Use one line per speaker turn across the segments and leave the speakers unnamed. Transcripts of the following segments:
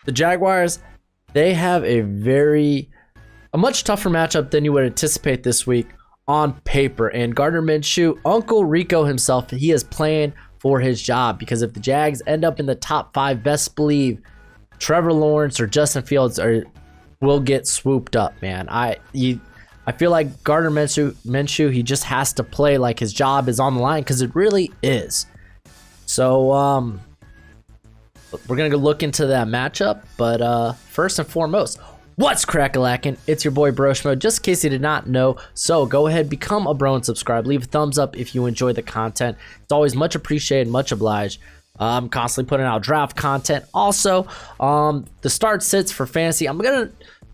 The Jaguars, they have a much tougher matchup than you would anticipate this week on paper. And Gardner Minshew, Uncle Rico himself, he is playing for his job, because if the Jags end up in the top 5, best believe Trevor Lawrence or Justin Fields will get swooped up, man. I feel like Gardner Minshew, he just has to play like his job is on the line, because it really is. So we're gonna go look into that matchup, but first and foremost, what's crack-a-lackin'? It's your boy Broshmo, just in case you did not know. So go ahead, become a bro and subscribe. Leave a thumbs up if you enjoy the content. It's always much appreciated, much obliged. I'm constantly putting out draft content. Also, the start sits for fantasy, I'm gonna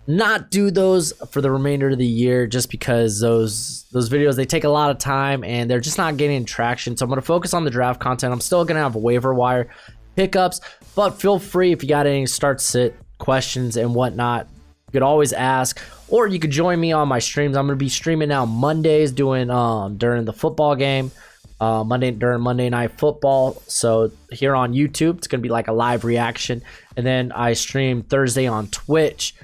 not do those for the remainder of the year, just because those videos, they take a lot of time and they're just not getting traction. So I'm gonna focus on the draft content. I'm still gonna have waiver wire pickups, but feel free, if you got any start sit questions and whatnot, you could always ask, or you could join me on my streams. I'm gonna be streaming now Mondays, doing during the football game, during Monday Night Football. So here on YouTube, it's gonna be like a live reaction, and then I stream Thursday on Twitch.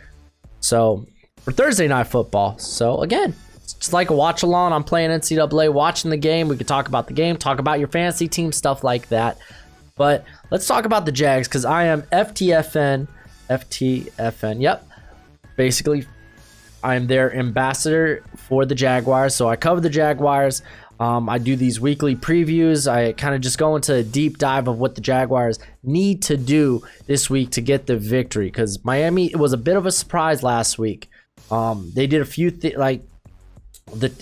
So for Thursday Night Football. So again, it's just like a watch along. I'm playing NCAA, watching the game. We could talk about the game, talk about your fantasy team, stuff like that. But let's talk about the Jags, because I am FTFN. Yep. Basically, I am their ambassador for the Jaguars. So I cover the Jaguars. I do these weekly previews. I kind of just go into a deep dive of what the Jaguars need to do this week to get the victory, because Miami, it was a bit of a surprise last week. They did a few it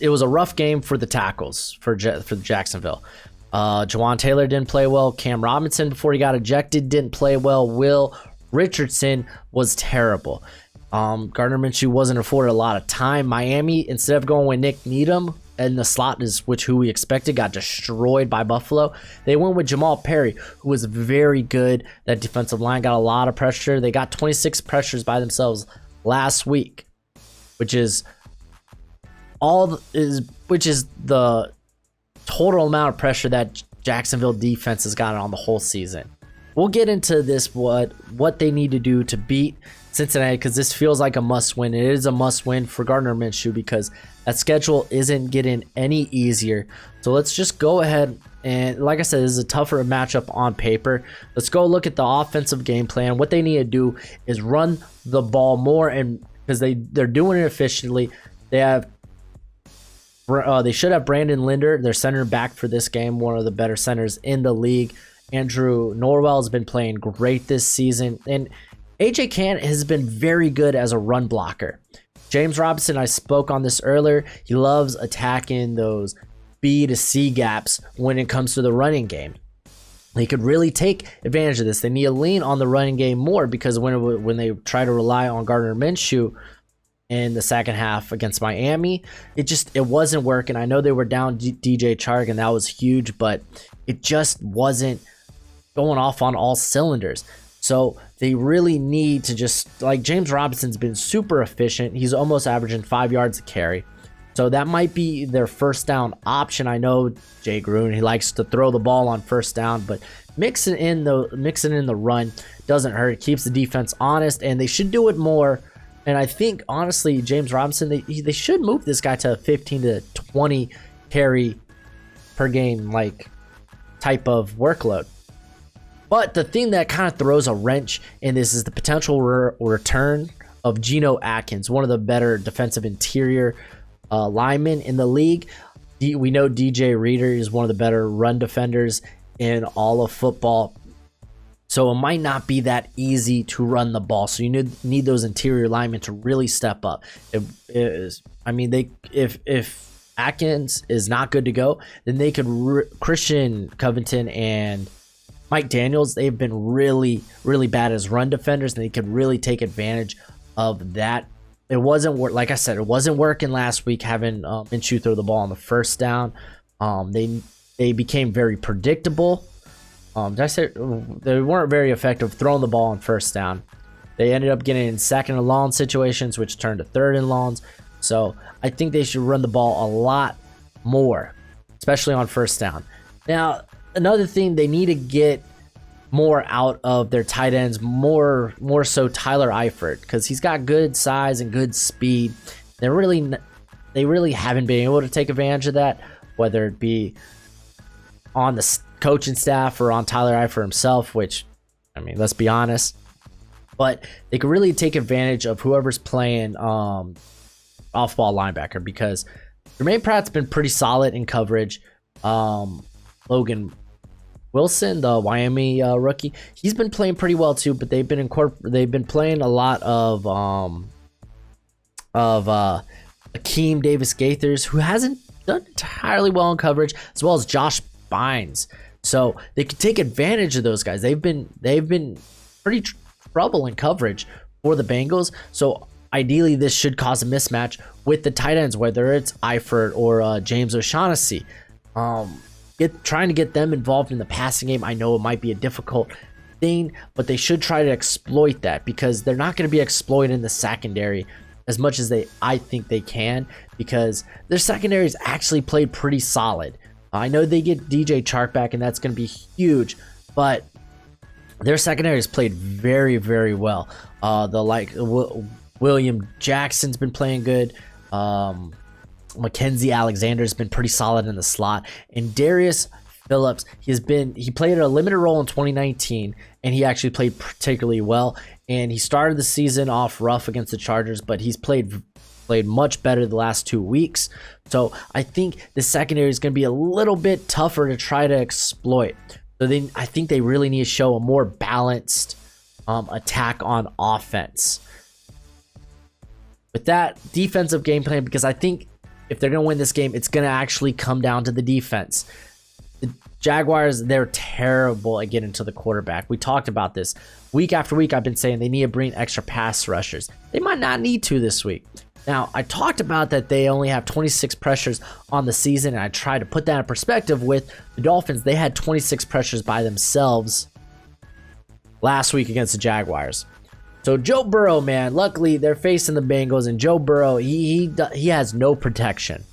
was a rough game for the tackles for Jacksonville. Jawan Taylor didn't play well. Cam Robinson, before he got ejected, didn't play well. Will Richardson was terrible. Gardner Minshew wasn't afforded a lot of time. Miami, instead of going with Nick Needham in the slot, who we expected, got destroyed by Buffalo. They went with Jamal Perry, who was very good. That defensive line got a lot of pressure. They got 26 pressures by themselves last week, which is the total amount of pressure that Jacksonville defense has gotten on the whole season. We'll get into this, what they need to do to beat Cincinnati, because this feels like a must-win. It is a must-win for Gardner Minshew, because that schedule isn't getting any easier. So let's just go ahead, and like I said, this is a tougher matchup on paper. Let's go look at the offensive game plan. What they need to do is run the ball more, and because they're doing it efficiently. They should have Brandon Linder, their center back for this game, one of the better centers in the league. Andrew Norwell has been playing great this season, and AJ Cann has been very good as a run blocker. James Robinson, I spoke on this earlier, he loves attacking those B to C gaps when it comes to the running game. They could really take advantage of this. They need to lean on the running game more, because when they try to rely on Gardner Minshew in the second half against Miami, it wasn't working. I know they were down DJ Chark, and that was huge, but it just wasn't going off on all cylinders. So they really need to just, like, James Robinson's been super efficient. He's almost averaging 5 yards a carry. So that might be their first down option. I know Jay Gruden, he likes to throw the ball on first down, but mixing in the run doesn't hurt. It keeps the defense honest, and they should do it more. And I think, honestly, James Robinson, they should move this guy to a 15 to 20 carry per game, like, type of workload. But the thing that kind of throws a wrench in this is the potential return of Geno Atkins, one of the better defensive interior linemen in the league. We know DJ Reader is one of the better run defenders in all of football. So it might not be that easy to run the ball. So you need those interior linemen to really step up. If Atkins is not good to go, then they could Christian Covington and Mike Daniels, they've been really, really bad as run defenders, and they could really take advantage of that. It wasn't like I said, it wasn't working last week having Minshew throw the ball on the first down. They became very predictable. Did I say they weren't very effective throwing the ball on first down? They ended up getting in second and long situations, which turned to third and longs. So I think they should run the ball a lot more, especially on first down. Now, another thing, they need to get more out of their tight ends, more so Tyler Eifert, because he's got good size and good speed. They really haven't been able to take advantage of that, whether it be on the coaching staff or on Tyler Eifert himself, which, I mean, let's be honest. But they could really take advantage of whoever's playing off-ball linebacker, because Jermaine Pratt's been pretty solid in coverage. Logan Wilson, the Miami rookie, he's been playing pretty well too. But they've been playing a lot of Akeem Davis Gaithers, who hasn't done entirely well in coverage, as well as Josh Bynes. So they could take advantage of those guys. They've been pretty trouble in coverage for the Bengals. So ideally, this should cause a mismatch with the tight ends, whether it's Eifert or James O'Shaughnessy. Trying to get them involved in the passing game. I know it might be a difficult thing, but they should try to exploit that, because they're not going to be exploited in the secondary as much as I think they can, because their secondary's actually played pretty solid. I know they get DJ Chark back, and that's going to be huge, but their secondary has played very, very well. William Jackson's been playing good. Mackenzie Alexander's been pretty solid in the slot, and Darius Phillips, he played a limited role in 2019, and he actually played particularly well. And he started the season off rough against the Chargers, but he's played much better the last 2 weeks. So I think the secondary is going to be a little bit tougher to try to exploit. So I think they really need to show a more balanced attack on offense. With that defensive game plan, because I think if they're going to win this game, it's going to actually come down to the defense. The Jaguars, they're terrible at getting to the quarterback. We talked about this. Week after week, I've been saying they need to bring extra pass rushers. They might not need to this week. Now, I talked about that they only have 26 pressures on the season, and I tried to put that in perspective with the Dolphins. They had 26 pressures by themselves last week against the Jaguars. So Joe Burrow, man, luckily they're facing the Bengals, and Joe Burrow, he has no protection.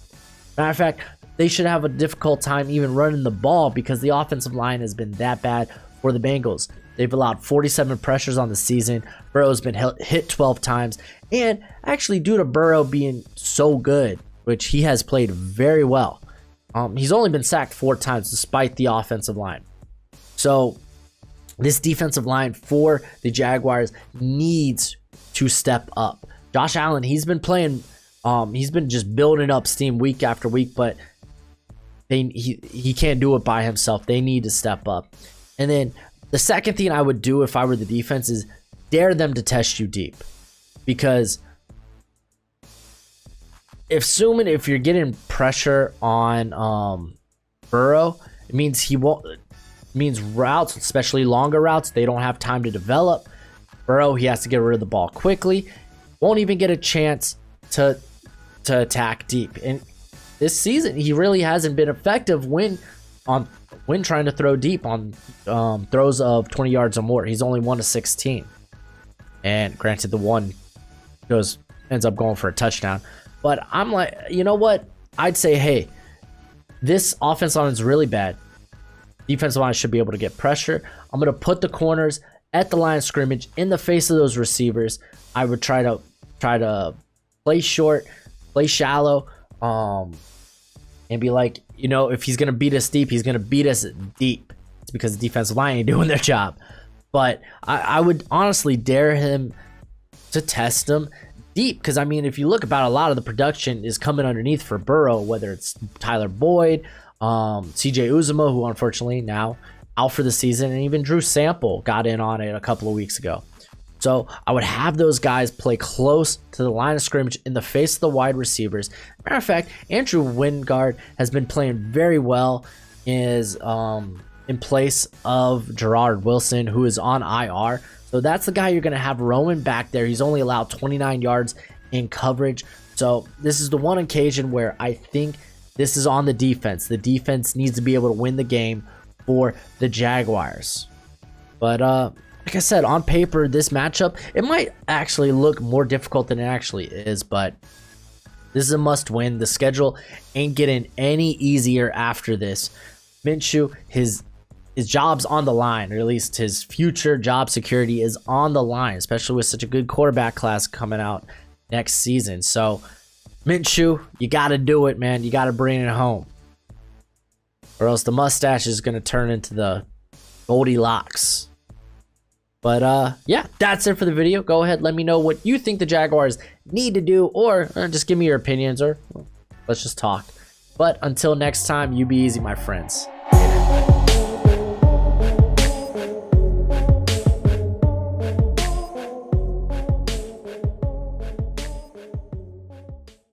Matter of fact, they should have a difficult time even running the ball, because the offensive line has been that bad for the Bengals. They've allowed 47 pressures on the season. Burrow's been hit 12 times. And actually, due to Burrow being so good, which he has played very well, he's only been sacked 4 times despite the offensive line. So this defensive line for the Jaguars needs to step up. Josh Allen, he's been playing, he's been just building up steam week after week, but he can't do it by himself. They need to step up. And then the second thing I would do if I were the defense is dare them to test you deep, because if you're getting pressure on Burrow, it means routes, especially longer routes, they don't have time to develop. Burrow, he has to get rid of the ball quickly. Won't even get a chance to attack deep. And this season, he really hasn't been effective when trying to throw deep on throws of 20 yards or more. He's only 1 of 16. And granted, the one ends up going for a touchdown. But I'm like, you know what? I'd say, hey, this offensive line is really bad. Defensive line should be able to get pressure. I'm going to put the corners at the line of scrimmage in the face of those receivers. I would try to play short, play shallow, and be like, you know, if he's going to beat us deep, he's going to beat us deep. It's because the defensive line ain't doing their job. But I would honestly dare him to test them deep, because, I mean, if you look about, a lot of the production is coming underneath for Burrow, whether it's Tyler Boyd, CJ Uzomah, who unfortunately now out for the season, and even Drew Sample got in on it a couple of weeks ago. So I would have those guys play close to the line of scrimmage in the face of the wide receivers. Matter of fact, Andrew Wingard has been playing very well in place of Gerard Wilson, who is on IR. So that's the guy you're going to have roaming back there. He's only allowed 29 yards in coverage. So this is the one occasion where I think this is on the defense. The defense needs to be able to win the game for the Jaguars. But like I said, on paper, this matchup, it might actually look more difficult than it actually is, but this is a must-win. The schedule ain't getting any easier after this. Minshew, his his job's on the line, or at least his future job security is on the line, especially with such a good quarterback class coming out next season. So, Minshew, you got to do it, man. You got to bring it home, or else the mustache is going to turn into the Goldilocks. But yeah, that's it for the video. Go ahead, let me know what you think the Jaguars need to do, or just give me your opinions, or let's just talk. But until next time, you be easy, my friends.